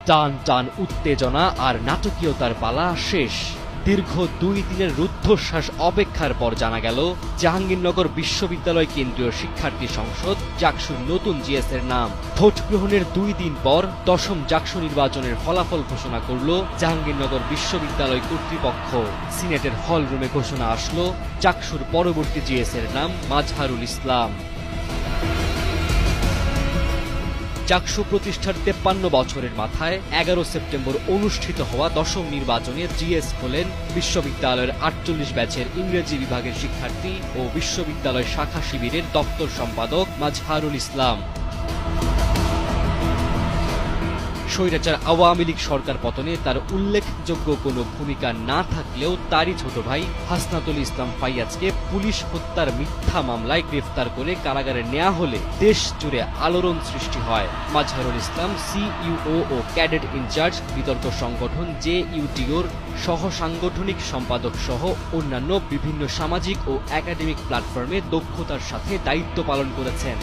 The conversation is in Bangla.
টান টান উত্তেজনা আর নাটকীয়তার পালা শেষ। দীর্ঘ 2 দিনের রুদ্ধশ্বাস অপেক্ষার পর জানা গেল জাহাঙ্গীরনগর বিশ্ববিদ্যালয় কেন্দ্রীয় শিক্ষার্থী সংসদ জাকসুর নতুন জিএস এর নাম। ভোট গ্রহণের 2 দিন পর 10ম জাকসু নির্বাচনের ফলাফল ঘোষণা করল জাহাঙ্গীরনগর বিশ্ববিদ্যালয় কর্তৃপক্ষ। সিনেটের হল রুমে ঘোষণা আসলো জাকসুর পরবর্তী জিএস এর নাম মাজহারুল ইসলাম। জাকসু প্রতিষ্ঠার 53 বছরের মাথায় 11 সেপ্টেম্বর অনুষ্ঠিত হওয়া 10ম নির্বাচনে জিএস হলেন বিশ্ববিদ্যালয়ের 48 ব্যাচের ইংরেজি বিভাগের শিক্ষার্থী ও বিশ্ববিদ্যালয় শাখা শিবিরের দপ্তর সম্পাদক মাজহারুল ইসলাম। স্বৈরাচার আওয়ামী লীগ সরকার পতনে তার উল্লেখযোগ্য কোনো ভূমিকা না থাকলেও তারই ছোট ভাই হাসনাতুল ইসলাম ফাইয়াজকে পুলিশ হত্যার মিথ্যা মামলায় গ্রেফতার করে কারাগারে নেওয়া হলে দেশ জুড়ে আলোড়ন সৃষ্টি হয়। মাজহারুল ইসলাম সিইও ও ক্যাডেট ইনচার্জ বিতর্ক সংগঠন জেইউটিওর সহ সাংগঠনিক সম্পাদক সহ অন্যান্য বিভিন্ন সামাজিক ও একাডেমিক প্ল্যাটফর্মে দক্ষতার সাথে দায়িত্ব পালন করেছেন।